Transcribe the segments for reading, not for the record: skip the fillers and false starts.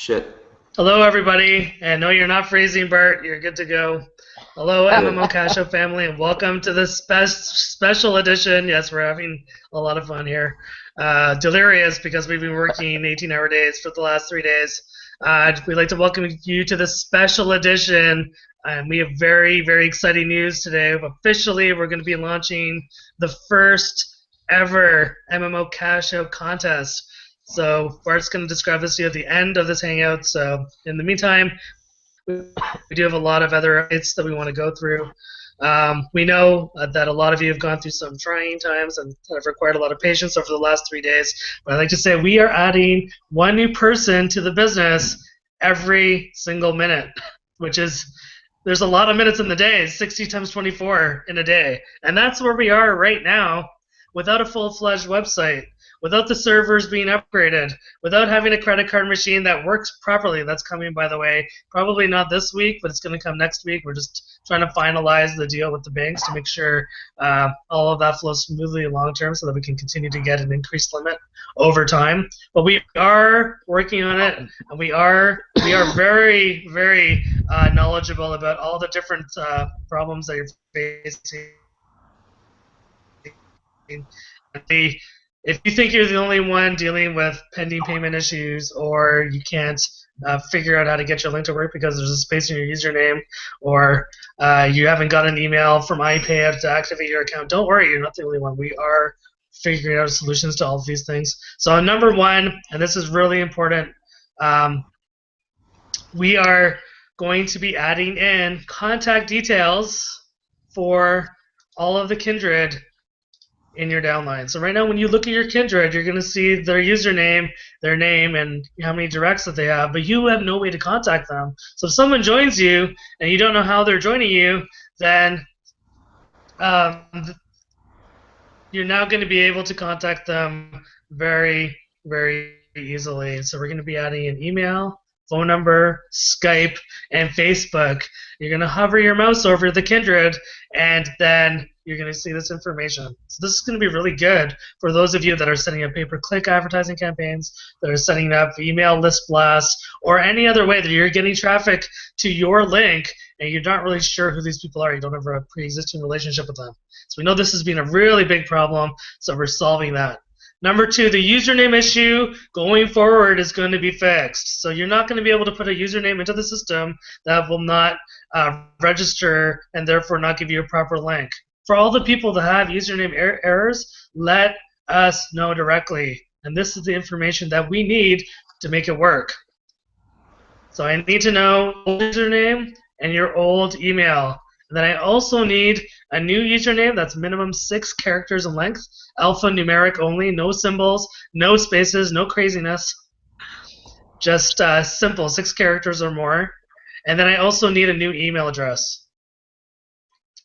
Shit. Hello, everybody. And no, you're not freezing, Bert. You're good to go. Hello, Good. MMOCashout family, and welcome to this special edition. Yes, we're having a lot of fun here. Delirious because we've been working 18-hour days for the last 3 days. We'd like to welcome you to this special edition. And we have very, very exciting news today. Officially, we're going to be launching the first ever MMOCashout contest. So Bart's going to describe this to you at the end of this hangout. So in the meantime, we do have a lot of other updates that we want to go through. We know that a lot of you have gone through some trying times and have required a lot of patience over the last 3 days. But I'd like to say we are adding one new person to the business every single minute, which is, there's a lot of minutes in the day, 60 times 24 in a day. And that's where we are right now without a full-fledged website, without the servers being upgraded, without having a credit card machine that works properly. That's coming, by the way, probably not this week, but it's going to come next week. We're just trying to finalize the deal with the banks to make sure all of that flows smoothly long term so that we can continue to get an increased limit over time. But we are working on it, and we are very, very knowledgeable about all the different problems that you're facing. If you think you're the only one dealing with pending payment issues, or you can't figure out how to get your link to work because there's a space in your username, or you haven't got an email from iPayout to activate your account, don't worry, you're not the only one. We are figuring out solutions to all of these things. So number one, and this is really important, we are going to be adding in contact details for all of the Kindred in your downline. So right now when you look at your Kindred, you're going to see their username, their name, and how many directs that they have, but you have no way to contact them. So if someone joins you and you don't know how they're joining you, then you're now going to be able to contact them very, very easily. So we're going to be adding an email, phone number, Skype, and Facebook. You're going to hover your mouse over the Kindred, and then you're going to see this information. So this is going to be really good for those of you that are setting up pay-per-click advertising campaigns, that are setting up email list blasts, or any other way that you're getting traffic to your link and you're not really sure who these people are. You don't have a pre-existing relationship with them. So we know this has been a really big problem, so we're solving that. Number two, the username issue going forward is going to be fixed. So you're not going to be able to put a username into the system that will not register and therefore not give you a proper link. For all the people that have username errors, let us know directly. And this is the information that we need to make it work. So I need to know your username and your old email. And then I also need a new username that's minimum 6 characters in length, alphanumeric only, no symbols, no spaces, no craziness, just simple 6 characters or more. And then I also need a new email address.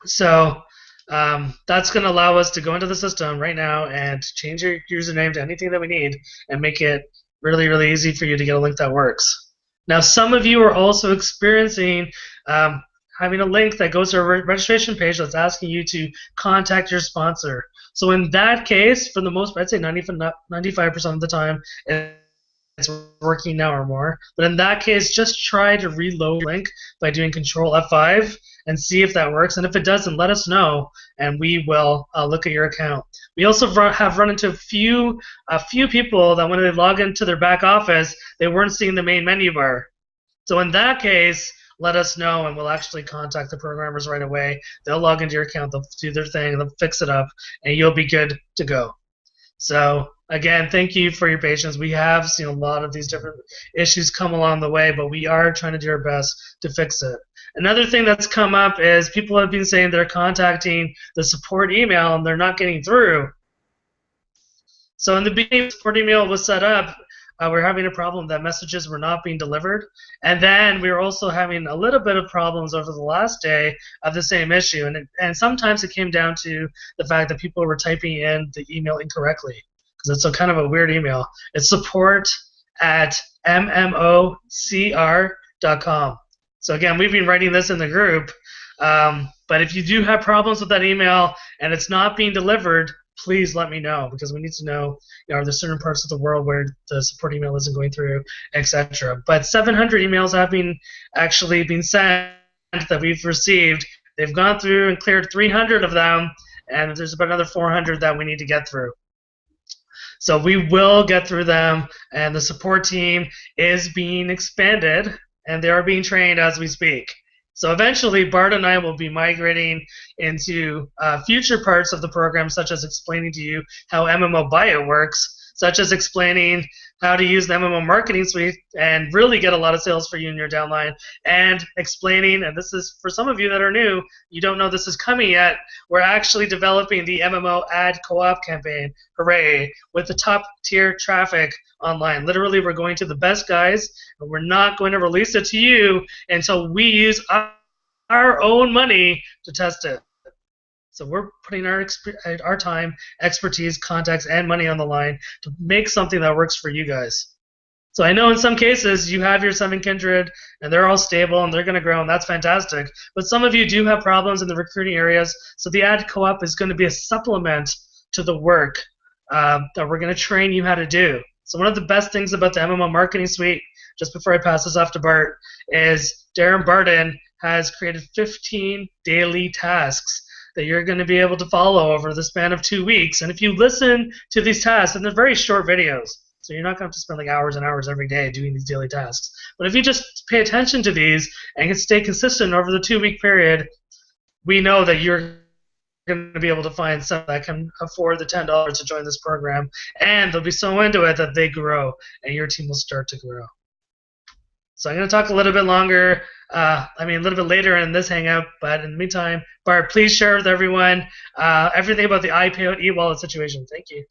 So that's going to allow us to go into the system right now and change your username to anything that we need and make it really, really easy for you to get a link that works. Now, some of you are also experiencing having a link that goes to a registration page that's asking you to contact your sponsor. So in that case, for the most, I'd say 95% of the time, it's working now or more. But in that case, just try to reload your link by doing Control F5 and see if that works. And if it doesn't, let us know, and we will look at your account. We also have run into a few people that when they log into their back office, they weren't seeing the main menu bar. So in that case, let us know, and we'll actually contact the programmers right away. They'll log into your account, they'll do their thing, they'll fix it up, and you'll be good to go. So again, thank you for your patience. We have seen a lot of these different issues come along the way, but we are trying to do our best to fix it. Another thing that's come up is people have been saying they're contacting the support email and they're not getting through. So in the beginning, the support email was set up. We're having a problem that messages were not being delivered. And then we were also having a little bit of problems over the last day of the same issue. And sometimes it came down to the fact that people were typing in the email incorrectly, because it's a kind of a weird email. It's support@MMOCR.com. So again, we've been writing this in the group. But if you do have problems with that email and it's not being delivered, please let me know, because we need to know, are there certain parts of the world where the support email isn't going through, etc. But 700 emails have actually been sent that we've received. They've gone through and cleared 300 of them, and there's about another 400 that we need to get through. So we will get through them, and the support team is being expanded, and they are being trained as we speak. So eventually, Bart and I will be migrating into future parts of the program, such as explaining to you how MMO Bio works, such as explaining how to use the MMO Marketing Suite and really get a lot of sales for you in your downline, and explaining, and this is for some of you that are new, you don't know this is coming yet, we're actually developing the MMO Ad Co-op campaign, hooray, with the top tier traffic online. Literally, we're going to the best guys, and we're not going to release it to you until we use our own money to test it. So we're putting our time, expertise, contacts, and money on the line to make something that works for you guys. So I know in some cases you have your 7 kindred, and they're all stable, and they're going to grow, and that's fantastic. But some of you do have problems in the recruiting areas, so the ad co-op is going to be a supplement to the work that we're going to train you how to do. So one of the best things about the MMO Marketing Suite, just before I pass this off to Bart, is Darren Barden has created 15 daily tasks that you're going to be able to follow over the span of 2 weeks. And if you listen to these tasks, and they're very short videos, so you're not going to have to spend like hours and hours every day doing these daily tasks. But if you just pay attention to these and can stay consistent over the 2-week period, we know that you're going to be able to find some that can afford the $10 to join this program, and they'll be so into it that they grow, and your team will start to grow. So I'm going to talk a little bit longer, a little bit later in this hangout, but in the meantime, Bart, please share with everyone everything about the iPayout eWallet situation. Thank you.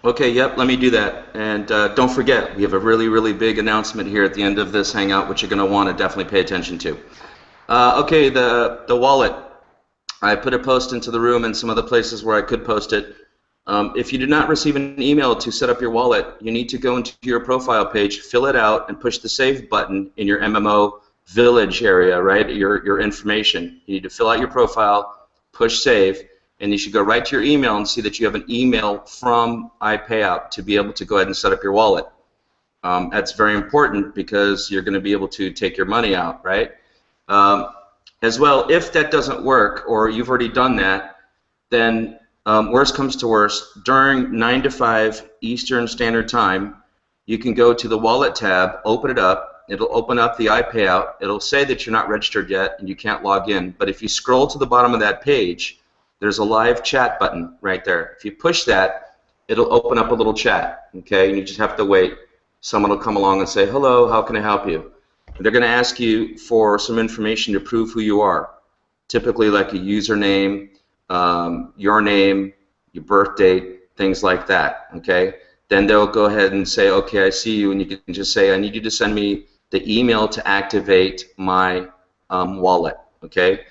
Okay, yep, let me do that. And don't forget, we have a really, really big announcement here at the end of this hangout, which you're going to want to definitely pay attention to. Okay, the wallet. I put a post into the room and some other places where I could post it. If you did not receive an email to set up your wallet, you need to go into your profile page, fill it out, and push the save button in your MMO village area, right? Your information. You need to fill out your profile, push save, and you should go right to your email and see that you have an email from iPayout to be able to go ahead and set up your wallet. That's very important because you're going to be able to take your money out, right? As well, if that doesn't work or you've already done that, then worst comes to worst, during 9 to 5 Eastern Standard Time, you can go to the Wallet tab, open it up, it'll open up the iPayout, it'll say that you're not registered yet and you can't log in, but if you scroll to the bottom of that page, there's a live chat button right there. If you push that, it'll open up a little chat, okay, and you just have to wait. Someone will come along and say, hello, how can I help you? They're going to ask you for some information to prove who you are, typically like a username, your name, your birth date, things like that, okay? Then they'll go ahead and say, okay, I see you, and you can just say, I need you to send me the email to activate my wallet, okay?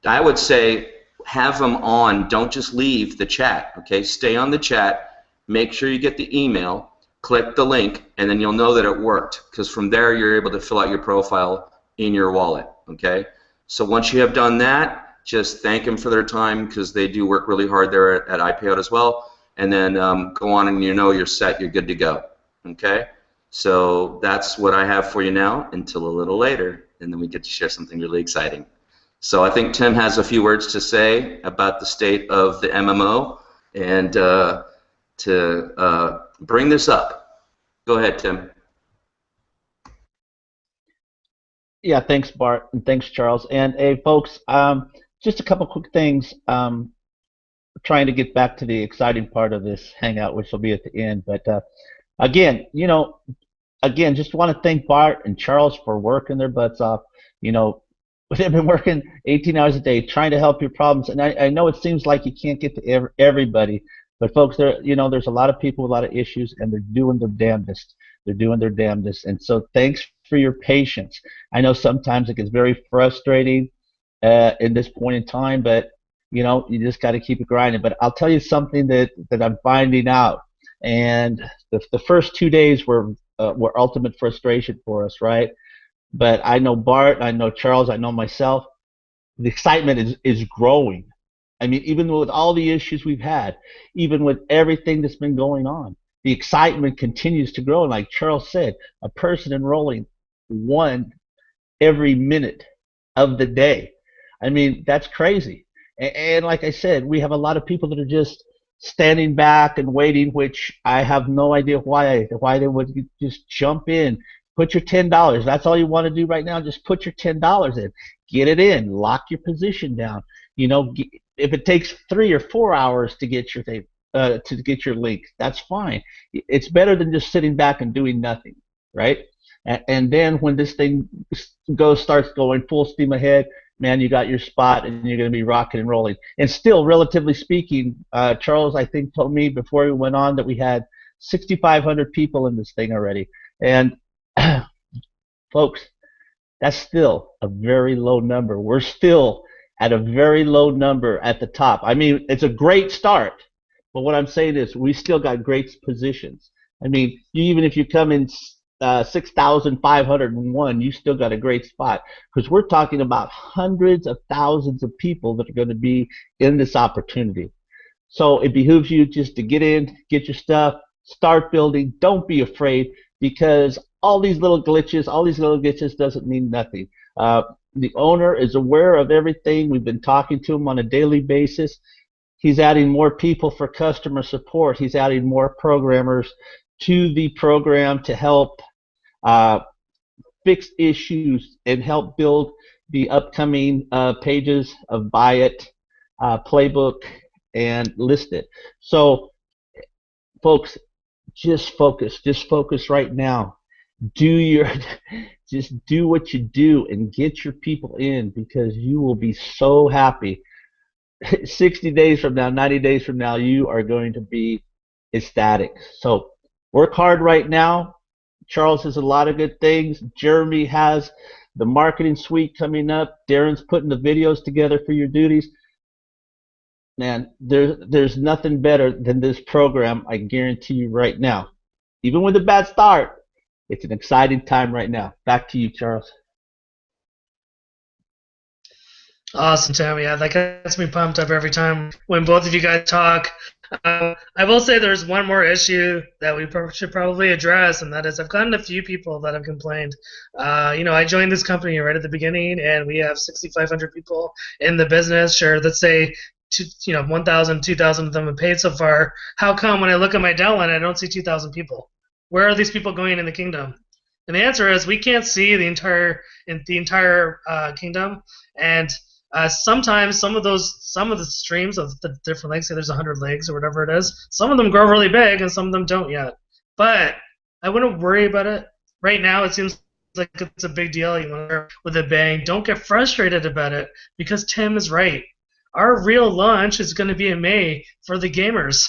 I would say have them on, don't just leave the chat, okay? Stay on the chat, make sure you get the email, click the link, and then you'll know that it worked, because from there you're able to fill out your profile in your wallet, okay? So once you have done that, just thank them for their time, because they do work really hard there at iPayout as well, and then go on and you know you're set, you're good to go, okay? So that's what I have for you now until a little later, and then we get to share something really exciting. So I think Tim has a few words to say about the state of the MMO and to bring this up. Go ahead, Tim. Yeah, thanks, Bart, and thanks, Charles. And hey, folks, just a couple quick things. Trying to get back to the exciting part of this hangout, which will be at the end. But again, just want to thank Bart and Charles for working their butts off. They've been working 18 hours a day trying to help your problems. And I know it seems like you can't get to everybody, but folks, there's a lot of people with a lot of issues, and they're doing their damnedest. They're doing their damnedest. And so thanks for your patience. I know sometimes it gets very frustrating in this point in time, but you just got to keep it grinding. But I'll tell you something that I'm finding out. And the first 2 days were ultimate frustration for us, right? But I know Bart, I know Charles, I know myself. The excitement is growing. I mean, even with all the issues we've had, even with everything that's been going on, the excitement continues to grow. And like Charles said, a person enrolling one every minute of the day. I mean, that's crazy. And like I said, we have a lot of people that are just standing back and waiting, which I have no idea why they would just jump in. Put your $10. That's all you want to do right now. Just put your $10 in. Get it in. Lock your position down. You know, if it takes 3 or 4 hours to get your thing, to get your link, that's fine. It's better than just sitting back and doing nothing, right? And then when this thing starts going full steam ahead, man, you got your spot and you're going to be rocking and rolling. And still, relatively speaking, Charles, I think, told me before we went on that we had 6,500 people in this thing already. And folks, that's still a very low number. We're still at a very low number at the top. I mean, it's a great start, but what I'm saying is we still got great positions. I mean, even if you come in 6,501, you still got a great spot, because we're talking about hundreds of thousands of people that are going to be in this opportunity. So it behooves you just to get in, get your stuff, start building. Don't be afraid, because all these little glitches doesn't mean nothing. The owner is aware of everything. We've been talking to him on a daily basis. He's adding more people for customer support. He's adding more programmers to the program to help fix issues and help build the upcoming pages of Buy It, Playbook, and List It. So, folks, just focus right now. Just do what you do and get your people in, because you will be so happy. 60 days from now, 90 days from now, you are going to be ecstatic. So work hard right now. Charles has a lot of good things. Jeremy has the marketing suite coming up. Darren's putting the videos together for your duties. Man, there's nothing better than this program, I guarantee you right now. Even with a bad start, it's an exciting time right now. Back to you, Charles. Awesome, Tim. Yeah, that gets me pumped up every time when both of you guys talk. I will say there's one more issue that we should probably address, and that is I've gotten a few people that have complained. I joined this company right at the beginning, and we have 6,500 people in the business. Sure, let's say 1,000, 2,000 of them have paid so far. How come when I look at my downline, I don't see 2,000 people? Where are these people going in the kingdom? And the answer is we can't see the entire kingdom, and sometimes some of the streams of the different leagues, say there's 100 leagues or whatever it is, some of them grow really big and some of them don't yet. But I wouldn't worry about it. Right now it seems like it's a big deal. You want to with a bang. Don't get frustrated about it, because Tim is right. Our real launch is going to be in May for the gamers.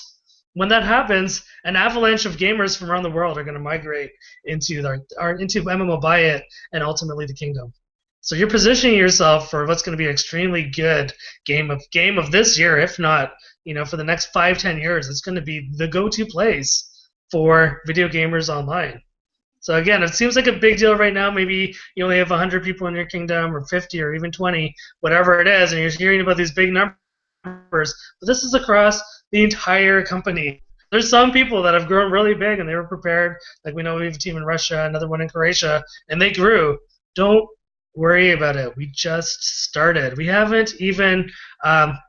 When that happens, an avalanche of gamers from around the world are going to migrate into MMO Buy It and ultimately the kingdom. So you're positioning yourself for what's going to be an extremely good game of this year, if not, for the next 5-10 years. It's going to be the go-to place for video gamers online. So again, it seems like a big deal right now. Maybe you only have 100 people in your kingdom, or 50, or even 20, whatever it is, and you're hearing about these big numbers. But this is across the entire company. There's some people that have grown really big and they were prepared. Like we know we have a team in Russia, another one in Croatia, and they grew. Don't worry about it. We just started. We haven't even,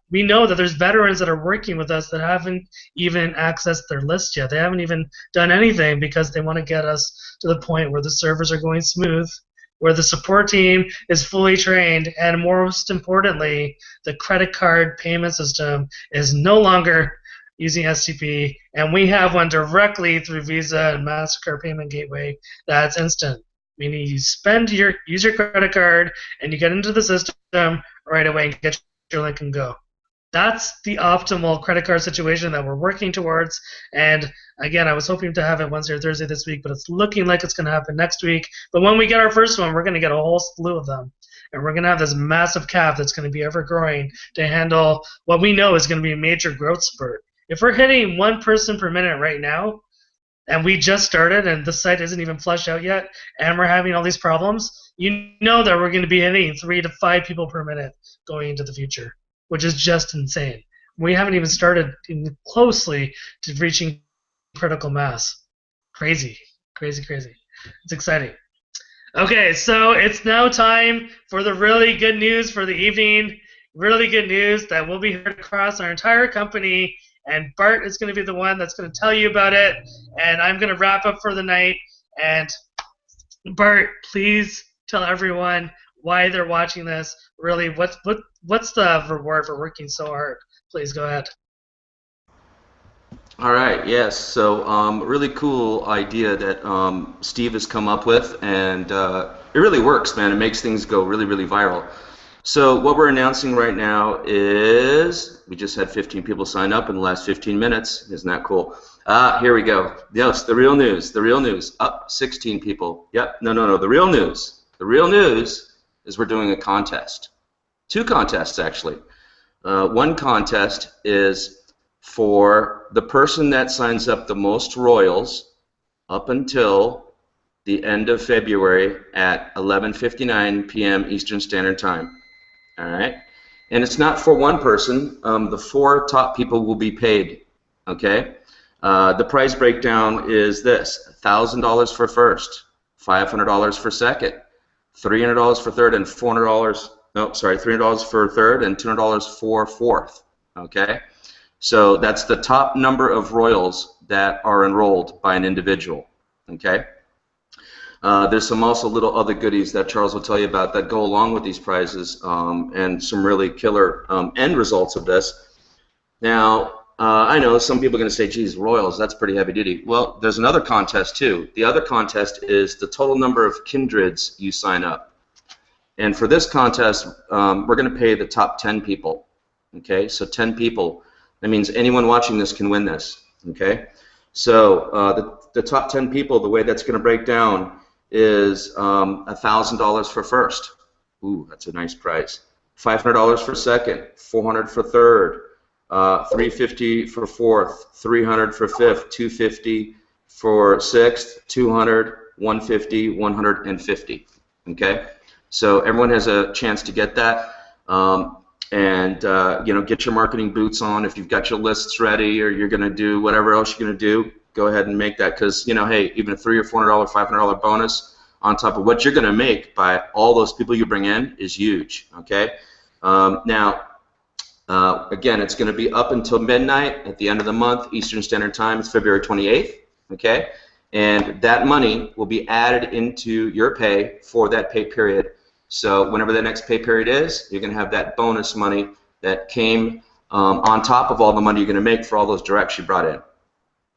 we know that there's veterans that are working with us that haven't even accessed their list yet. They haven't even done anything because they want to get us to the point where the servers are going smooth, where the support team is fully trained, and most importantly, the credit card payment system is no longer using STP, and we have one directly through Visa and MasterCard Payment Gateway that's instant. Meaning you use your credit card and you get into the system right away and get your link and go. That's the optimal credit card situation that we're working towards. And again, I was hoping to have it Wednesday or Thursday this week, but it's looking like it's going to happen next week. But when we get our first one, we're going to get a whole slew of them. And we're going to have this massive cap that's going to be ever growing to handle what we know is going to be a major growth spurt. If we're hitting 1 person per minute right now, and we just started and the site isn't even flushed out yet, and we're having all these problems, you know that we're going to be hitting 3 to 5 people per minute going into the future. which is just insane. We haven't even started even closely to reaching critical mass. Crazy, crazy, crazy. It's exciting. Okay, so it's now time for the really good news for the evening. Really good news that will be heard across our entire company, and Bart is going to be the one that's going to tell you about it, and I'm going to wrap up for the night. And Bart, please tell everyone why they're watching this. Really, what's the reward for working so hard? Please go ahead. All right, yes. So really cool idea that Steve has come up with, and it really works, man. It makes things go really, really viral. So what we're announcing right now is we just had 15 people sign up in the last 15 minutes. Isn't that cool? Here we go. Yes, the real news. The real news. Up 16 people. Yep. No. The real news. The real news is we're doing a contest. 2 contests, actually. One contest is for the person that signs up the most royals up until the end of February at 11:59 p.m. Eastern Standard Time. All right? And it's not for one person. The 4 top people will be paid. Okay? The price breakdown is this: $1,000 for first, $500 for second, $300 for third, and $400. No, sorry, $300 for third and $200 for fourth. Okay? So that's the top number of royals that are enrolled by an individual. Okay? There's some also little other goodies that Charles will tell you about that go along with these prizes, and some really killer end results of this. Now, I know some people are going to say, geez, royals, that's pretty heavy duty. Well, there's another contest too. The other contest is the total number of kindreds you sign up. And for this contest, we're going to pay the top 10 people. Okay, so 10 people. That means anyone watching this can win this. Okay, so the top 10 people, the way that's going to break down is $1,000 for first. Ooh, that's a nice price. $500 for second, $400 for third, $350 for fourth, $300 for fifth, $250 for sixth, $200, $150, $150. Okay, so everyone has a chance to get that. And you know, get your marketing boots on. If you've got your lists ready, or you're going to do whatever else you're going to do, go ahead and make that, because, you know, hey, even a $300 or $400, $500 bonus on top of what you're going to make by all those people you bring in is huge. Okay. Now, again, it's going to be up until midnight at the end of the month, Eastern Standard Time. It's February 28th. Okay, and that money will be added into your pay for that pay period. So whenever the next pay period is, you're going to have that bonus money that came on top of all the money you're going to make for all those directs you brought in.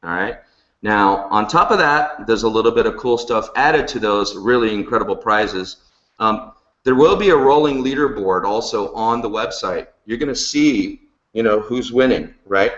All right. Now, on top of that, there's a little bit of cool stuff added to those really incredible prizes. There will be a rolling leaderboard also on the website. You're going to see, you know, who's winning, right?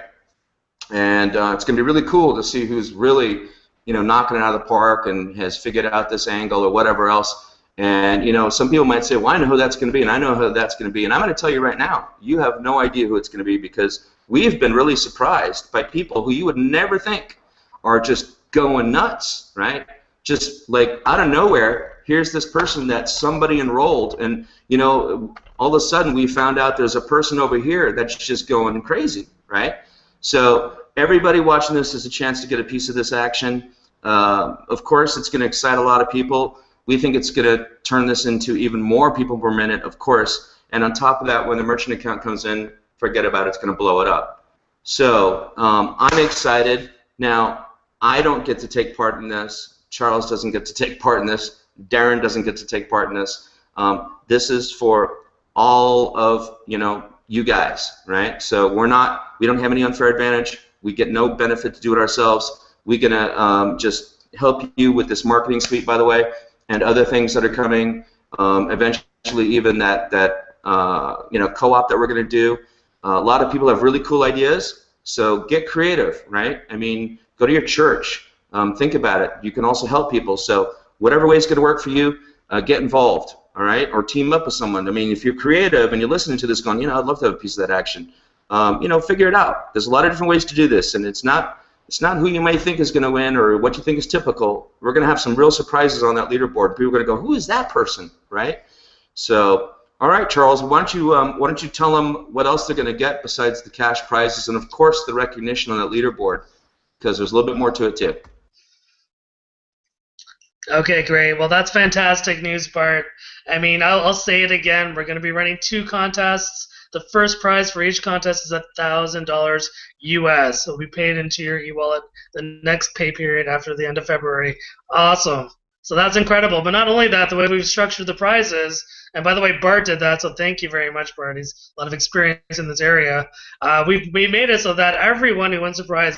And it's going to be really cool to see who's really, you know, knocking it out of the park and has figured out this angle or whatever else. And, you know, some people might say, well, I know who that's going to be, and I know who that's going to be. And I'm going to tell you right now, you have no idea who it's going to be, because we've been really surprised by people who you would never think are just going nuts, right? Just like out of nowhere, here's this person that somebody enrolled, and, you know, all of a sudden we found out there's a person over here that's just going crazy, right? So everybody watching this has a chance to get a piece of this action. Of course, it's going to excite a lot of people. We think it's going to turn this into even more people per minute, of course. And on top of that, when the merchant account comes in, forget about it, it's going to blow it up. So I'm excited. Now, I don't get to take part in this. Charles doesn't get to take part in this. Darren doesn't get to take part in this. This is for all of, you know, you guys, right? So we don't have any unfair advantage. We get no benefit to do it ourselves. We're going to just help you with this marketing suite, by the way, and other things that are coming. Eventually, even that you know, co-op that we're going to do. A lot of people have really cool ideas, so get creative, right? I mean, go to your church. Think about it. You can also help people. So whatever way is going to work for you, get involved, all right? Or team up with someone. I mean, if you're creative and you're listening to this going, you know, I'd love to have a piece of that action, you know, figure it out. There's a lot of different ways to do this, and it's not who you may think is going to win or what you think is typical. We're going to have some real surprises on that leaderboard. People are going to go, who is that person, right? So All right, Charles. Why don't you tell them what else they're going to get besides the cash prizes and of course the recognition on that leaderboard, because there's a little bit more to it too. Okay, great. Well, that's fantastic news, Bart. I mean, I'll say it again. We're going to be running 2 contests. The first prize for each contest is $1,000 US. It'll be paid into your eWallet the next pay period after the end of February. Awesome. So that's incredible. But not only that, the way we've structured the prizes, and by the way, Bart did that, so thank you very much, Bart. He's a lot of experience in this area. We made it so that everyone who wins a prize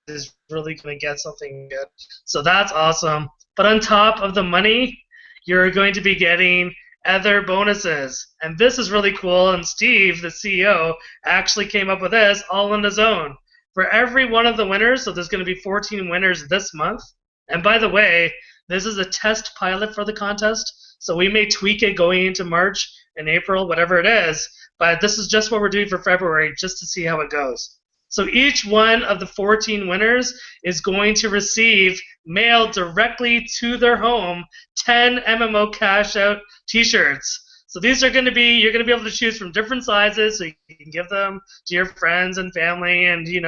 is really going to get something good. So that's awesome. But on top of the money, you're going to be getting other bonuses. And this is really cool. And Steve, the CEO, actually came up with this all on his own. For every one of the winners, so there's going to be 14 winners this month. And by the way, this is a test pilot for the contest. So we may tweak it going into March and April, whatever it is. But this is just what we're doing for February, just to see how it goes. So each one of the 14 winners is going to receive mailed directly to their home 10 MMOCashout T-Shirts. So these are going to be, you're going to be able to choose from different sizes, so you can give them to your friends and family, and you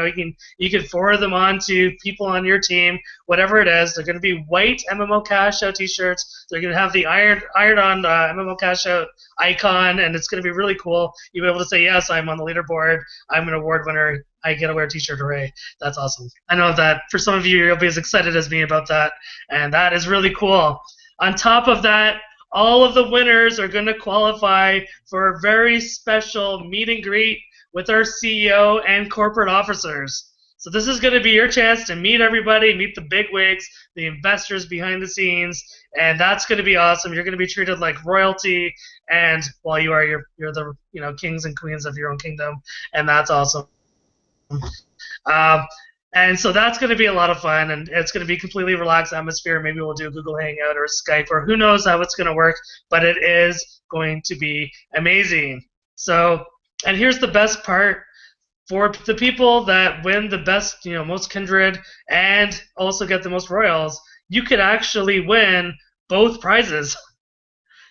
can forward them on to people on your team, whatever it is. They're going to be white MMOCashout T-shirts. They're going to have the iron-on MMOCashout icon, and it's going to be really cool. You'll be able to say, yes, I'm on the leaderboard. I'm an award winner. I get to wear a T-shirt. Hooray! That's awesome. I know that for some of you, you'll be as excited as me about that, and that is really cool. On top of that, all of the winners are going to qualify for a very special meet and greet with our CEO and corporate officers. So this is going to be your chance to meet everybody, meet the bigwigs, the investors behind the scenes, and that's going to be awesome. You're going to be treated like royalty, and well, you're the kings and queens of your own kingdom, and that's awesome. And so that's going to be a lot of fun, and it's going to be a completely relaxed atmosphere. Maybe we'll do a Google Hangout or Skype, or who knows how it's going to work, but it is going to be amazing. So, and here's the best part. For the people that win the best, most kindred, and also get the most royals, you could actually win both prizes.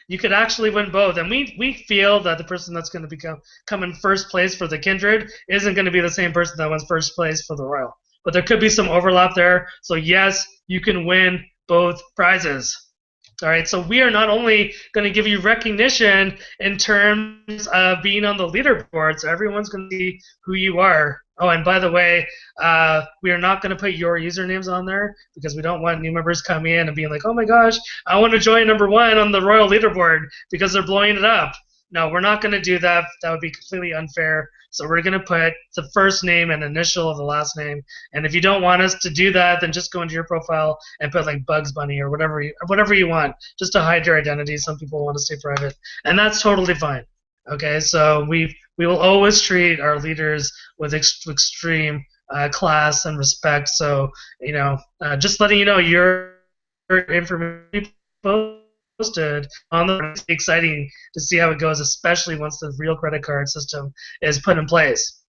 You could actually win both, and we feel that the person that's going to come in first place for the kindred isn't going to be the same person that wins first place for the royal. But there could be some overlap there. So yes, you can win both prizes. All right, so we are not only going to give you recognition in terms of being on the leaderboard, so everyone's going to see who you are. Oh, and by the way, we are not going to put your usernames on there because we don't want new members coming in and being like, oh my gosh, I want to join #1 on the royal leaderboard because they're blowing it up. No, we're not going to do that. That would be completely unfair. So we're going to put the first name and initial of the last name. And if you don't want us to do that, then just go into your profile and put like Bugs Bunny or whatever you want, just to hide your identity. Some people want to stay private, and that's totally fine. Okay, so we will always treat our leaders with extreme class and respect. So just letting you know your information posted on the exciting to see how it goes, especially once the real credit card system is put in place.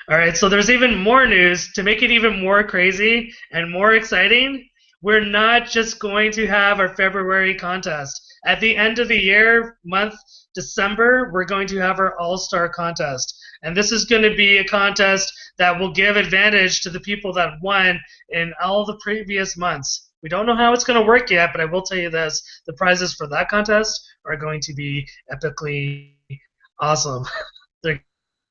All right, so there's even more news to make it even more crazy and more exciting. We're not just going to have our February contest. At the end of the year, month December, we're going to have our All-Star contest. And this is going to be a contest that will give advantage to the people that won in all the previous months. We don't know how it's going to work yet, but I will tell you this. The prizes for that contest are going to be epically awesome. They're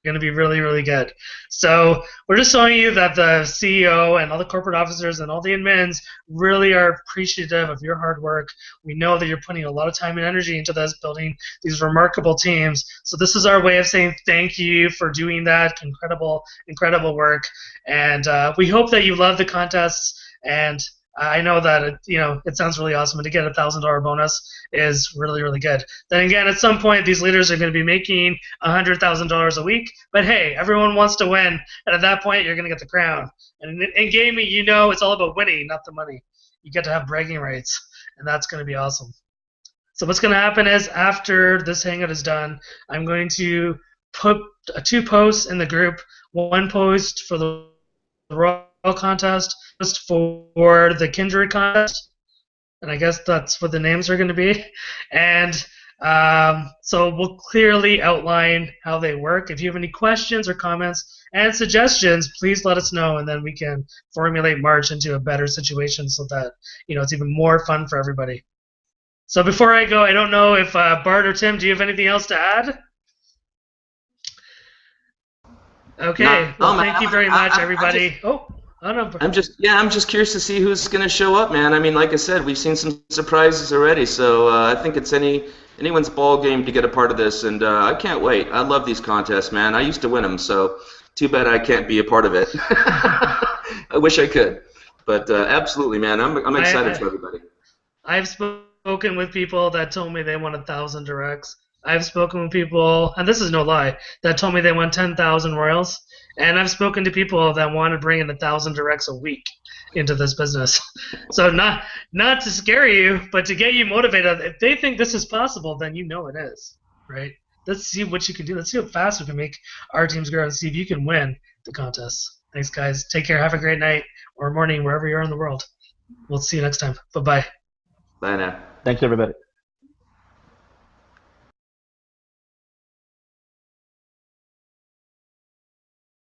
going to be really, really good. So we're just showing you that the CEO and all the corporate officers and all the admins really are appreciative of your hard work. We know that you're putting a lot of time and energy into this, building these remarkable teams. So this is our way of saying thank you for doing that incredible, incredible work. And we hope that you love the contests, and I know that it sounds really awesome, and to get a $1,000 bonus is really, really good. Then again, at some point, these leaders are going to be making $100,000 a week. But hey, everyone wants to win, and at that point, you're going to get the crown. And in gaming, it's all about winning, not the money. You get to have bragging rights, and that's going to be awesome. So what's going to happen is after this hangout is done, I'm going to put 2 posts in the group. One post for the Royal contest, just for the Kindred contest, and I guess that's what the names are going to be. And So we'll clearly outline how they work. If you have any questions or comments and suggestions, please let us know, and then we can formulate March into a better situation so that it's even more fun for everybody. So before I go, I don't know if Bart or Tim, do you have anything else to add? Okay. Well, thank you very much, everybody. I'm just curious to see who's going to show up, man. I mean, like I said, we've seen some surprises already, so I think it's anyone's ball game to get a part of this, and I can't wait. I love these contests, man. I used to win them, so too bad I can't be a part of it. I wish I could, but absolutely, man. I'm excited for everybody. I've spoken with people that told me they want 1,000 directs. I've spoken with people, and this is no lie, that told me they want 10,000 royals. And I've spoken to people that want to bring in 1,000 directs a week into this business. So not to scare you, but to get you motivated. If they think this is possible, then you know it is, right? Let's see what you can do. Let's see how fast we can make our teams grow and see if you can win the contest. Thanks, guys. Take care. Have a great night or morning, wherever you are in the world. We'll see you next time. Bye-bye. Bye now. Thanks, everybody.